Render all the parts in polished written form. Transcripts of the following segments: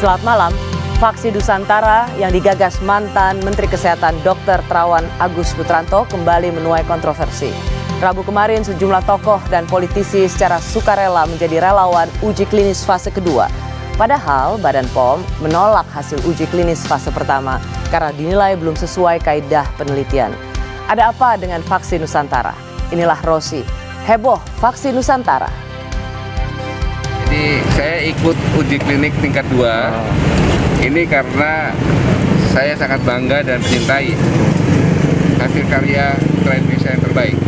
Selamat malam. Vaksin Nusantara yang digagas mantan Menteri Kesehatan Dr. Terawan Agus Putranto kembali menuai kontroversi. Rabu kemarin sejumlah tokoh dan politisi secara sukarela menjadi relawan uji klinis fase kedua. Padahal Badan POM menolak hasil uji klinis fase pertama karena dinilai belum sesuai kaidah penelitian. Ada apa dengan vaksin Nusantara? Inilah Rosi. Heboh vaksin Nusantara. Jadi saya ikut uji klinik tingkat 2. Ini karena saya sangat bangga dan mencintai hasil karya Indonesia yang terbaik.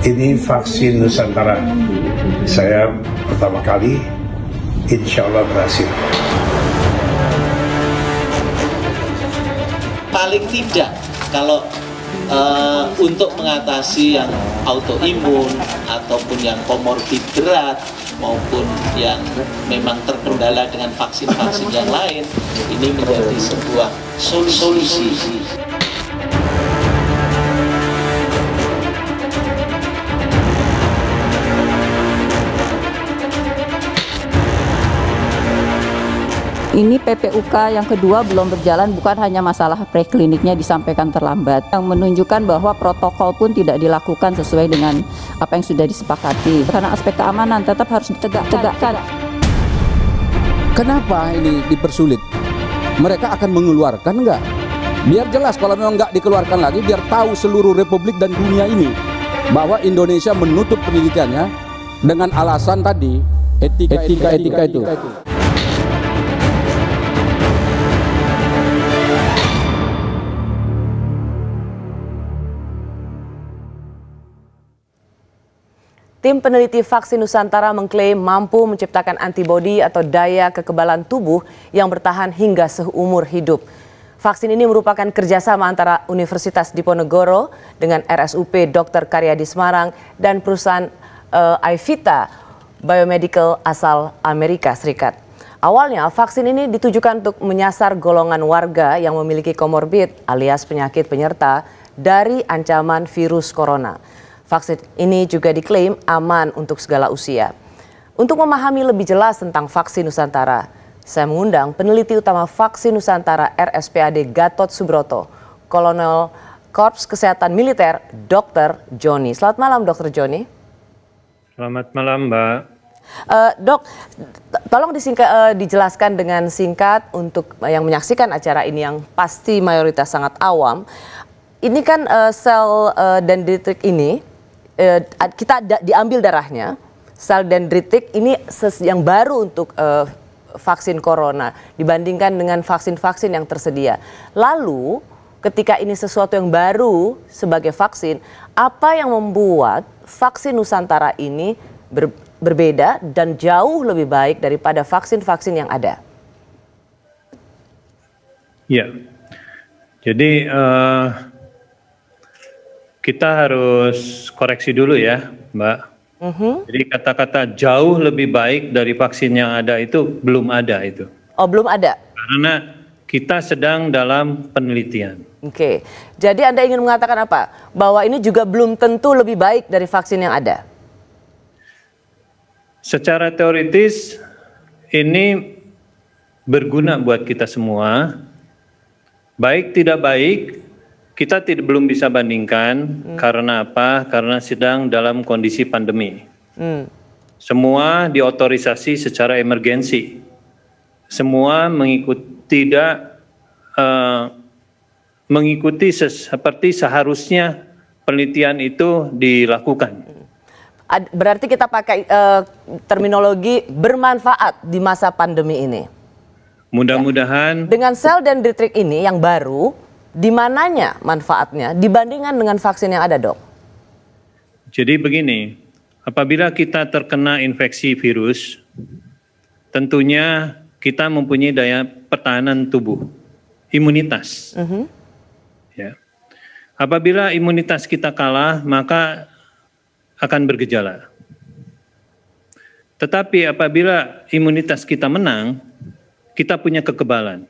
Ini vaksin Nusantara. Saya pertama kali, insya Allah berhasil. Paling tidak kalau untuk mengatasi yang autoimun ataupun yang komorbid berat maupun yang memang terkendala dengan vaksin-vaksin yang lain, ini menjadi sebuah solusi. Ini PPUK yang kedua belum berjalan, bukan hanya masalah prekliniknya disampaikan terlambat, yang menunjukkan bahwa protokol pun tidak dilakukan sesuai dengan apa yang sudah disepakati. Karena aspek keamanan tetap harus ditegakkan. Kenapa ini dipersulit? Mereka akan mengeluarkan enggak? Biar jelas, kalau memang enggak dikeluarkan lagi, biar tahu seluruh Republik dan dunia ini bahwa Indonesia menutup penelitiannya dengan alasan tadi etika itu. Tim peneliti vaksin Nusantara mengklaim mampu menciptakan antibodi atau daya kekebalan tubuh yang bertahan hingga seumur hidup. Vaksin ini merupakan kerjasama antara Universitas Diponegoro dengan RSUP Dr. Karyadi Semarang dan perusahaan Ivita Biomedical asal Amerika Serikat. Awalnya vaksin ini ditujukan untuk menyasar golongan warga yang memiliki komorbid alias penyakit penyerta dari ancaman virus corona. Vaksin ini juga diklaim aman untuk segala usia. Untuk memahami lebih jelas tentang vaksin Nusantara, saya mengundang peneliti utama vaksin Nusantara RSPAD Gatot Subroto, Kolonel Korps Kesehatan Militer Dr. Joni. Selamat malam Dr. Joni. Selamat malam Mbak. Dok, tolong dijelaskan dengan singkat untuk yang menyaksikan acara ini yang pasti mayoritas sangat awam. Ini kan sel dendritik ini, kita diambil darahnya, sel dendritik ini yang baru untuk vaksin corona dibandingkan dengan vaksin-vaksin yang tersedia. Lalu ketika ini sesuatu yang baru sebagai vaksin, apa yang membuat vaksin Nusantara ini berbeda dan jauh lebih baik daripada vaksin-vaksin yang ada? Ya, jadi kita harus koreksi dulu ya, Mbak. Jadi kata-kata jauh lebih baik dari vaksin yang ada itu belum ada itu. Oh, belum ada? Karena kita sedang dalam penelitian. Oke, jadi Anda ingin mengatakan apa? Bahwa ini juga belum tentu lebih baik dari vaksin yang ada? Secara teoritis ini berguna buat kita semua. Baik tidak baik, kita belum bisa bandingkan. Karena apa? Karena sedang dalam kondisi pandemi. Semua diotorisasi secara emergensi. Semua mengikuti seperti seharusnya penelitian itu dilakukan. Berarti kita pakai terminologi bermanfaat di masa pandemi ini. Mudah-mudahan. Dengan sel dendritik ini yang baru, di mananya manfaatnya dibandingkan dengan vaksin yang ada, Dok? Jadi begini, apabila kita terkena infeksi virus, tentunya kita mempunyai daya pertahanan tubuh, imunitas. Ya. Apabila imunitas kita kalah, maka akan bergejala. Tetapi apabila imunitas kita menang, kita punya kekebalan.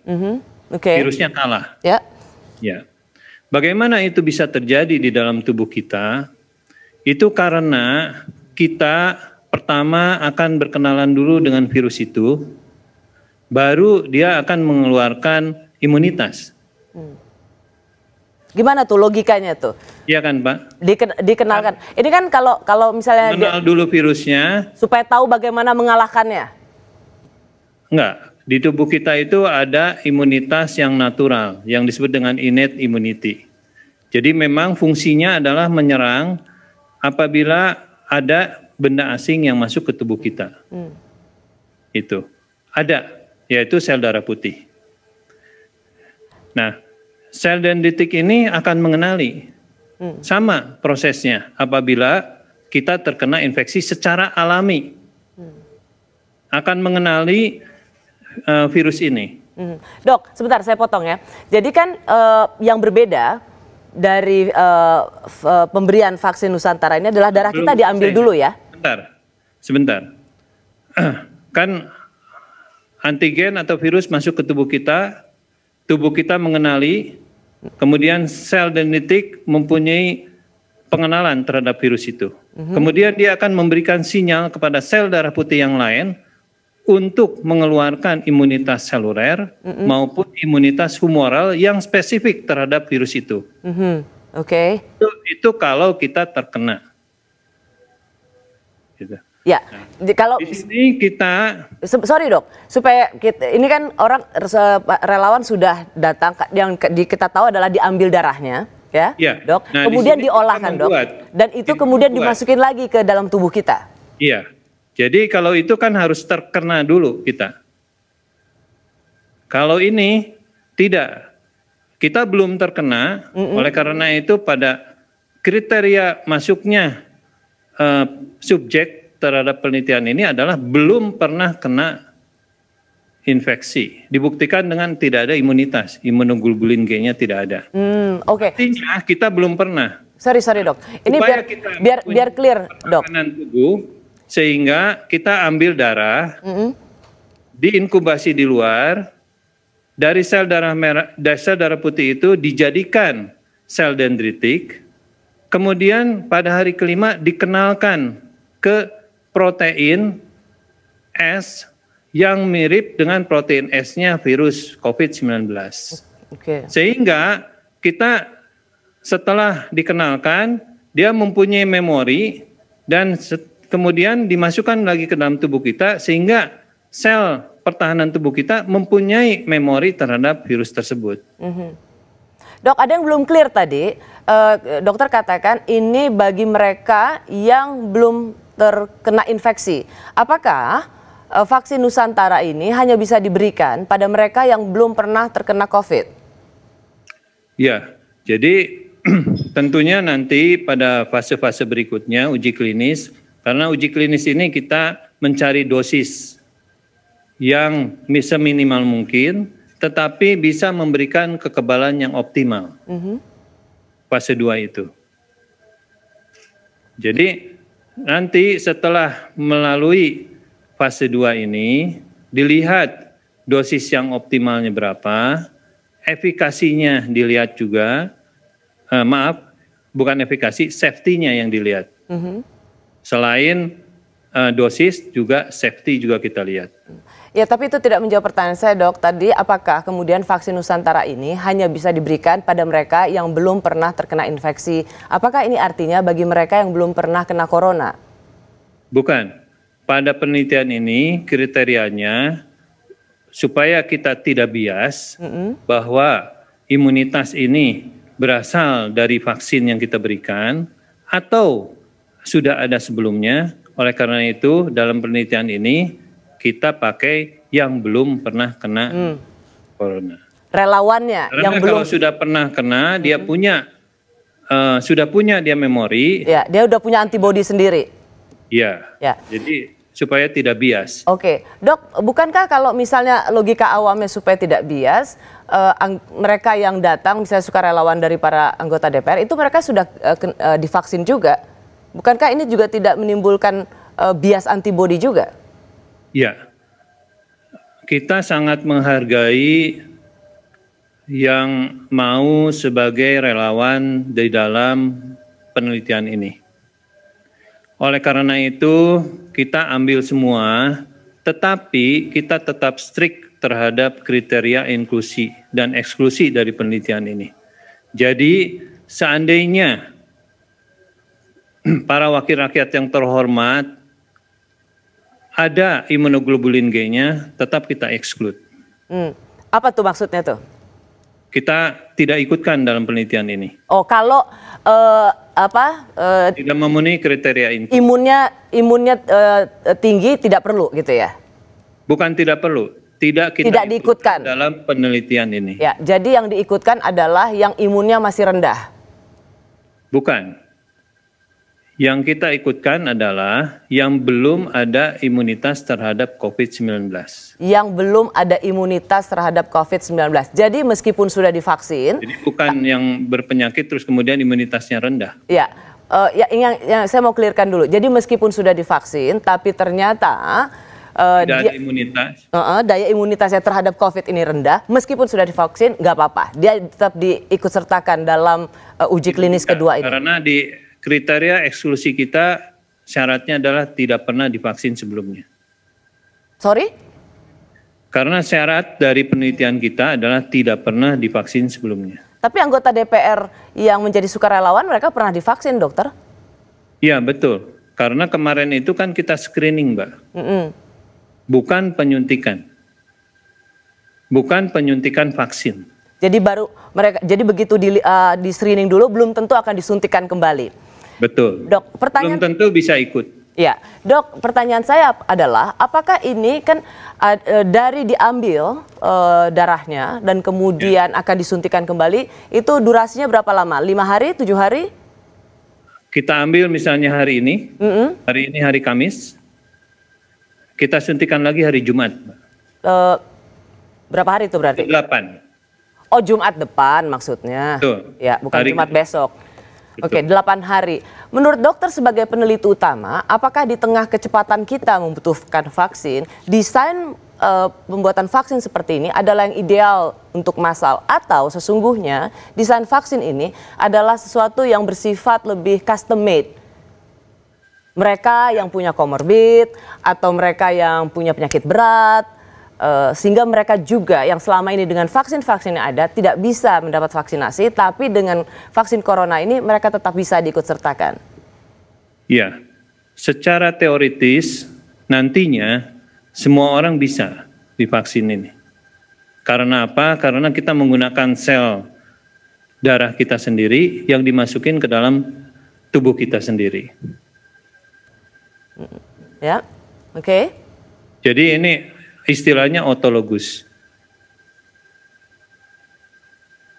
Virusnya kalah. Ya. Bagaimana itu bisa terjadi di dalam tubuh kita? Itu karena kita pertama akan berkenalan dulu dengan virus itu. baru dia akan mengeluarkan imunitas. Gimana tuh logikanya tuh? Iya kan, Pak? Dikenalkan. Ini kan kalau misalnya kenal dulu virusnya supaya tahu bagaimana mengalahkannya. Enggak. Di tubuh kita itu ada imunitas yang natural yang disebut dengan innate immunity. Jadi memang fungsinya adalah menyerang apabila ada benda asing yang masuk ke tubuh kita. Itu ada, yaitu sel darah putih. Nah, sel dendritik ini akan mengenali sama prosesnya apabila kita terkena infeksi secara alami. Akan mengenali virus ini. Dok, sebentar saya potong ya. Jadi kan yang berbeda dari pemberian vaksin Nusantara ini adalah darah kita diambil dulu ya. Sebentar. Kan antigen atau virus masuk ke tubuh kita mengenali, kemudian sel dendritik mempunyai pengenalan terhadap virus itu. Kemudian dia akan memberikan sinyal kepada sel darah putih yang lain untuk mengeluarkan imunitas seluler maupun imunitas humoral yang spesifik terhadap virus itu. Oke. Itu kalau kita terkena. Gitu. Ya, kalau di sini kita sorry dok, supaya kita, ini kan orang relawan sudah datang, yang kita tahu adalah diambil darahnya, ya, dok. Nah, kemudian diolahkan dok, dan itu kemudian dimasukin lagi ke dalam tubuh kita. Iya, jadi kalau itu kan harus terkena dulu kita. Kalau ini tidak, kita belum terkena, oleh karena itu pada kriteria masuknya subjek terhadap penelitian ini adalah belum pernah kena infeksi. Dibuktikan dengan tidak ada imunitas, imunoglobulin G-nya tidak ada. Oke. Artinya kita belum pernah. Sorry dok. Ini biar clear dok. Tubuh, sehingga kita ambil darah, diinkubasi di luar, dari sel darah merah, sel darah putih itu dijadikan sel dendritik, kemudian pada hari kelima dikenalkan ke protein S yang mirip dengan protein S-nya virus COVID-19. Sehingga kita setelah dikenalkan, dia mempunyai memori dan kemudian dimasukkan lagi ke dalam tubuh kita sehingga sel pertahanan tubuh kita mempunyai memori terhadap virus tersebut. Dok, ada yang belum clear tadi. Dokter katakan ini bagi mereka yang belum terkena infeksi. Apakah vaksin Nusantara ini hanya bisa diberikan pada mereka yang belum pernah terkena COVID? Ya, jadi tentunya nanti pada fase-fase berikutnya uji klinis, karena uji klinis ini kita mencari dosis yang bisa minimal mungkin, tetapi bisa memberikan kekebalan yang optimal. Fase 2 itu. Jadi nanti setelah melalui fase 2 ini, dilihat dosis yang optimalnya berapa, efikasinya dilihat juga, bukan efikasi, safety-nya yang dilihat. Selain dosis, juga safety juga kita lihat. Ya, tapi itu tidak menjawab pertanyaan saya, dok. Tadi, apakah kemudian vaksin Nusantara ini hanya bisa diberikan pada mereka yang belum pernah terkena infeksi? Apakah ini artinya bagi mereka yang belum pernah kena corona? Bukan. Pada penelitian ini, kriterianya supaya kita tidak bias bahwa imunitas ini berasal dari vaksin yang kita berikan atau sudah ada sebelumnya. Oleh karena itu, dalam penelitian ini, kita pakai yang belum pernah kena corona. Relawannya karena yang belum. Kalau sudah pernah kena, dia sudah punya dia memori. Ya, dia udah punya antibodi sendiri. Iya. Ya. Jadi supaya tidak bias. Oke, dok, bukankah kalau misalnya logika awamnya supaya tidak bias, mereka yang datang misalnya sukarelawan dari para anggota DPR itu mereka sudah divaksin juga, bukankah ini juga tidak menimbulkan bias antibodi juga? Ya, kita sangat menghargai yang mau sebagai relawan di dalam penelitian ini. Oleh karena itu, kita ambil semua, tetapi kita tetap strict terhadap kriteria inklusi dan eksklusi dari penelitian ini. Jadi seandainya para wakil rakyat yang terhormat ada imunoglobulin G-nya, tetap kita exclude. Apa tuh maksudnya tuh? Kita tidak ikutkan dalam penelitian ini. Oh, kalau tidak memenuhi kriteria inklusi. Imunnya tinggi tidak perlu gitu ya? Bukan tidak perlu, tidak diikutkan dalam penelitian ini. Ya, jadi yang diikutkan adalah yang imunnya masih rendah. Bukan. Yang kita ikutkan adalah yang belum ada imunitas terhadap COVID-19. Yang belum ada imunitas terhadap COVID-19. Jadi meskipun sudah divaksin. Jadi bukan yang berpenyakit terus kemudian imunitasnya rendah. Ya, yang saya mau clearkan dulu. Jadi meskipun sudah divaksin, tapi ternyata tidak ada imunitas. Daya imunitasnya terhadap COVID ini rendah, meskipun sudah divaksin nggak apa-apa. Dia tetap diikutsertakan dalam uji klinis kedua ini. Karena di kriteria eksklusi kita syaratnya adalah tidak pernah divaksin sebelumnya. Sorry? Karena syarat dari penelitian kita adalah tidak pernah divaksin sebelumnya. Tapi anggota DPR yang menjadi sukarelawan mereka pernah divaksin, dokter? Iya, betul. Karena kemarin itu kan kita screening, Mbak. Bukan penyuntikan. Bukan penyuntikan vaksin. Jadi begitu di screening dulu belum tentu akan disuntikan kembali. Betul. Dok, pertanyaan belum tentu bisa ikut. Ya, Dok, pertanyaan saya adalah apakah ini kan dari diambil darahnya dan kemudian akan disuntikan kembali, itu durasinya berapa lama? 5 hari, 7 hari? Kita ambil misalnya hari ini, hari ini hari Kamis, kita suntikan lagi hari Jumat. Berapa hari itu berarti? 8. Oh, Jumat depan maksudnya. Betul. Ya, bukan hari Jumat besok. Betul. Oke, 8 hari. Menurut dokter sebagai peneliti utama, apakah di tengah kecepatan kita membutuhkan vaksin, desain pembuatan vaksin seperti ini adalah yang ideal untuk massal, atau sesungguhnya desain vaksin ini adalah sesuatu yang bersifat lebih custom made? Mereka yang punya komorbid atau mereka yang punya penyakit berat, sehingga mereka juga yang selama ini dengan vaksin-vaksin yang ada tidak bisa mendapat vaksinasi, tapi dengan vaksin corona ini mereka tetap bisa diikutsertakan. Ya, secara teoritis nantinya semua orang bisa divaksin ini. Karena apa? Karena kita menggunakan sel darah kita sendiri yang dimasukin ke dalam tubuh kita sendiri. Ya, oke. Jadi ini istilahnya otologus.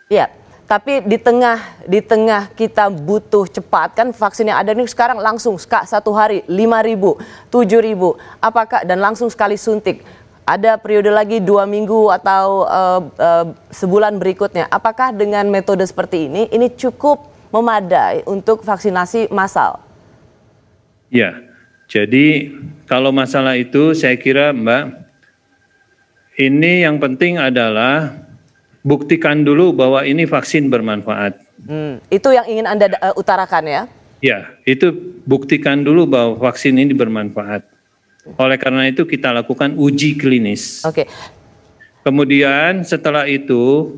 Ya, tapi di tengah kita butuh cepat, kan vaksin yang ada ini sekarang langsung 1 hari 5.000, 7.000, apakah dan langsung sekali suntik. Ada periode lagi 2 minggu atau sebulan berikutnya. Apakah dengan metode seperti ini cukup memadai untuk vaksinasi massal? Ya, jadi kalau masalah itu saya kira Mbak, ini yang penting adalah buktikan dulu bahwa ini vaksin bermanfaat. Itu yang ingin Anda utarakan ya? Ya, itu buktikan dulu bahwa vaksin ini bermanfaat. Oleh karena itu kita lakukan uji klinis. Oke. Kemudian setelah itu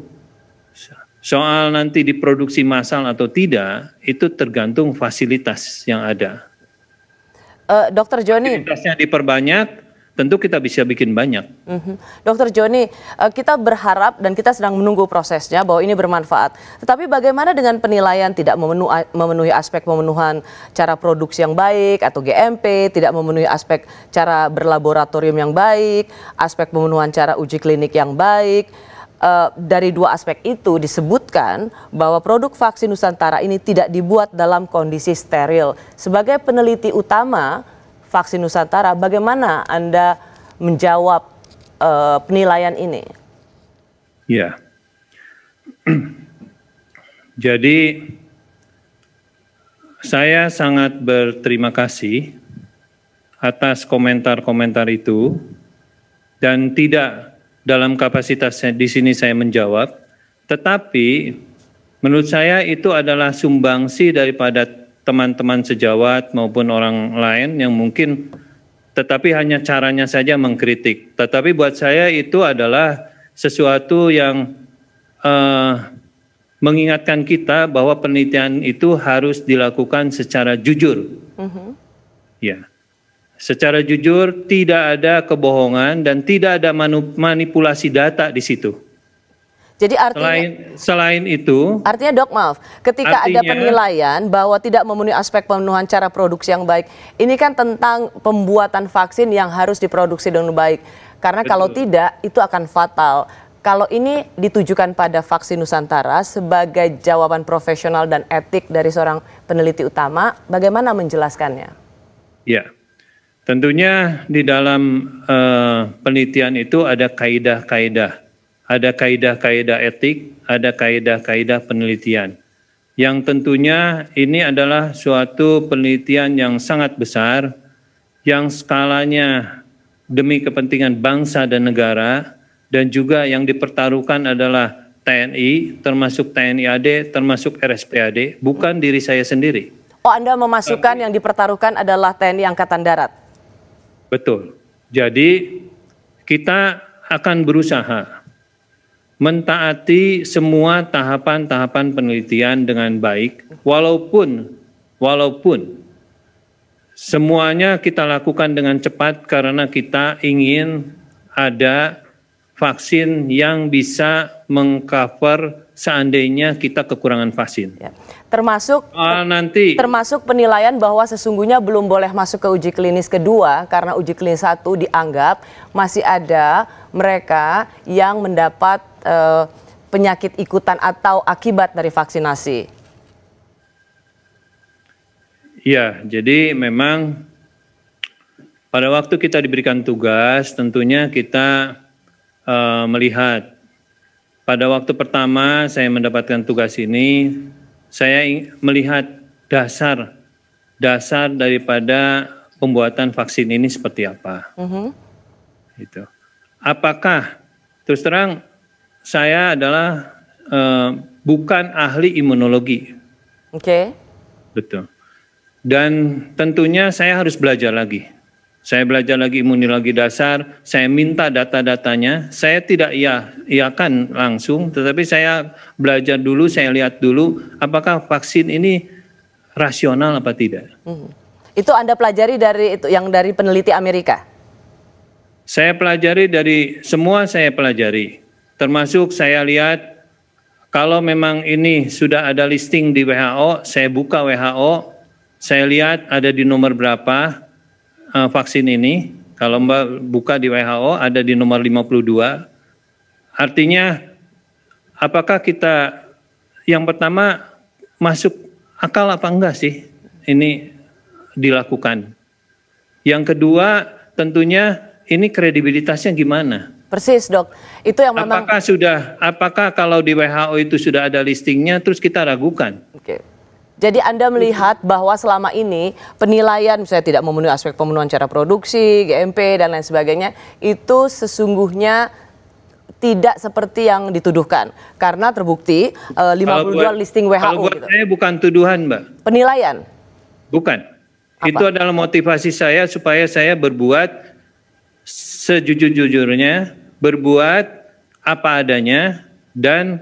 soal nanti diproduksi massal atau tidak, itu tergantung fasilitas yang ada. Dokter Joni. Fasilitasnya diperbanyak, tentu kita bisa bikin banyak. Dokter Joni, kita berharap dan kita sedang menunggu prosesnya bahwa ini bermanfaat. Tetapi bagaimana dengan penilaian tidak memenuhi aspek pemenuhan cara produksi yang baik atau GMP, tidak memenuhi aspek cara berlaboratorium yang baik, aspek pemenuhan cara uji klinik yang baik. Dari 2 aspek itu disebutkan bahwa produk vaksin Nusantara ini tidak dibuat dalam kondisi steril. Sebagai peneliti utama vaksin Nusantara, bagaimana Anda menjawab penilaian ini? Ya, jadi saya sangat berterima kasih atas komentar-komentar itu dan tidak dalam kapasitas di sini saya menjawab, tetapi menurut saya itu adalah sumbangsi daripada teman-teman sejawat maupun orang lain yang mungkin tetapi hanya caranya saja mengkritik. Tetapi buat saya itu adalah sesuatu yang mengingatkan kita bahwa penelitian itu harus dilakukan secara jujur. Ya, secara jujur, tidak ada kebohongan dan tidak ada manipulasi data di situ. Jadi artinya selain itu, artinya Dok, maaf, ketika ada penilaian bahwa tidak memenuhi aspek pemenuhan cara produksi yang baik, ini kan tentang pembuatan vaksin yang harus diproduksi dengan baik. Karena betul, kalau tidak itu akan fatal. Kalau ini ditujukan pada vaksin Nusantara sebagai jawaban profesional dan etik dari seorang peneliti utama, bagaimana menjelaskannya? Ya, tentunya di dalam penelitian itu ada kaidah-kaidah. Ada kaidah-kaidah etik, ada kaidah-kaidah penelitian. Yang tentunya ini adalah suatu penelitian yang sangat besar, yang skalanya demi kepentingan bangsa dan negara, dan juga yang dipertaruhkan adalah TNI, termasuk TNI AD, termasuk RSPAD, bukan diri saya sendiri. Oh, Anda memasukkan yang dipertaruhkan adalah TNI Angkatan Darat? Betul. Jadi kita akan berusaha mentaati semua tahapan-tahapan penelitian dengan baik, walaupun semuanya kita lakukan dengan cepat karena kita ingin ada vaksin yang bisa mengcover seandainya kita kekurangan vaksin. Ya. Termasuk penilaian bahwa sesungguhnya belum boleh masuk ke uji klinis kedua karena uji klinis 1 dianggap masih ada mereka yang mendapat penyakit ikutan atau akibat dari vaksinasi. Ya, jadi memang pada waktu kita diberikan tugas, tentunya kita melihat. Pada waktu pertama saya mendapatkan tugas ini, saya melihat dasar daripada pembuatan vaksin ini seperti apa. Gitu. Apakah, terus terang, saya adalah bukan ahli imunologi. Oke. Betul. Dan tentunya saya harus belajar lagi. Saya belajar lagi imunologi dasar, saya minta data-datanya, saya tidak iakan langsung, tetapi saya belajar dulu, saya lihat dulu apakah vaksin ini rasional apa tidak. Itu Anda pelajari dari dari peneliti Amerika? Saya pelajari dari semua, saya pelajari. Termasuk saya lihat kalau memang ini sudah ada listing di WHO, saya buka WHO, saya lihat ada di nomor berapa vaksin ini. Kalau Mbak buka di WHO ada di nomor 52. Artinya apakah kita yang pertama masuk akal apa enggak sih ini dilakukan. Yang kedua tentunya ini kredibilitasnya gimana? Persis, Dok. Itu yang memang apakah kalau di WHO itu sudah ada listingnya terus kita ragukan? Oke. Jadi Anda melihat bahwa selama ini penilaian misalnya tidak memenuhi aspek pemenuhan cara produksi, GMP dan lain sebagainya itu sesungguhnya tidak seperti yang dituduhkan karena terbukti 52 listing WHO. Kalau buat saya bukan tuduhan, Mbak. Penilaian? Bukan. Apa? Itu adalah motivasi saya supaya saya berbuat sejujur-jujurnya, berbuat apa adanya, dan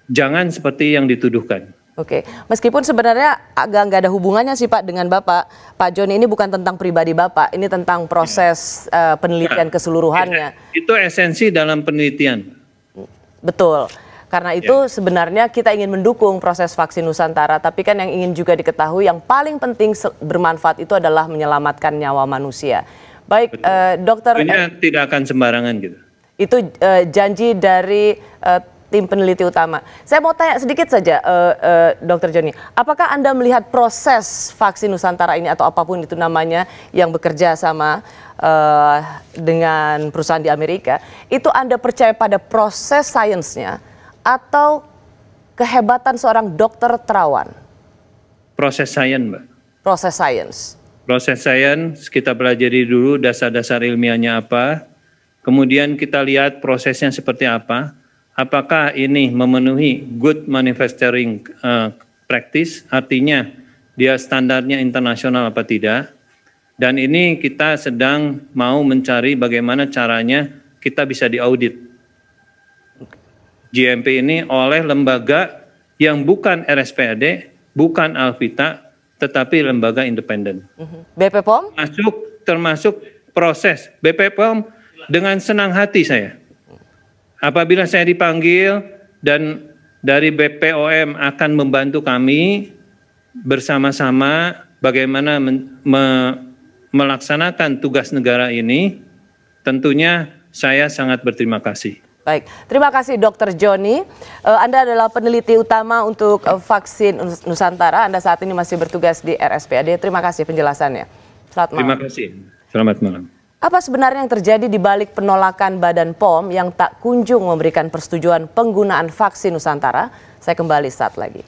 jangan seperti yang dituduhkan. Oke, meskipun sebenarnya agak nggak ada hubungannya sih Pak dengan Bapak. Pak Joni ini bukan tentang pribadi Bapak, ini tentang proses penelitian keseluruhannya. Itu esensi dalam penelitian. Betul. Karena itu sebenarnya kita ingin mendukung proses vaksin Nusantara, tapi kan yang ingin juga diketahui yang paling penting bermanfaat itu adalah menyelamatkan nyawa manusia. Baik, Dokter. Ini tidak akan sembarangan gitu. Itu janji dari tim peneliti utama. Saya mau tanya sedikit saja, Dr. Joni, apakah Anda melihat proses vaksin Nusantara ini atau apapun itu namanya yang bekerja sama dengan perusahaan di Amerika, itu Anda percaya pada proses sainsnya atau kehebatan seorang dokter terawan? Proses sains, Mbak. Proses sains. Proses sains kita pelajari dulu dasar-dasar ilmiahnya apa, kemudian kita lihat prosesnya seperti apa. Apakah ini memenuhi good manufacturing practice, artinya dia standarnya internasional apa tidak. Dan ini kita sedang mau mencari bagaimana caranya kita bisa diaudit GMP ini oleh lembaga yang bukan RSPAD, bukan Alvita, tetapi lembaga independen. BP POM? Termasuk proses BP POM dengan senang hati saya. Apabila saya dipanggil dan dari BPOM akan membantu kami bersama-sama bagaimana melaksanakan tugas negara ini, tentunya saya sangat berterima kasih. Baik, terima kasih Dr. Joni. Anda adalah peneliti utama untuk vaksin Nusantara. Anda saat ini masih bertugas di RSPAD. Terima kasih penjelasannya. Selamat malam. Terima kasih. Selamat malam. Apa sebenarnya yang terjadi di balik penolakan Badan POM yang tak kunjung memberikan persetujuan penggunaan vaksin Nusantara? Saya kembali saat lagi.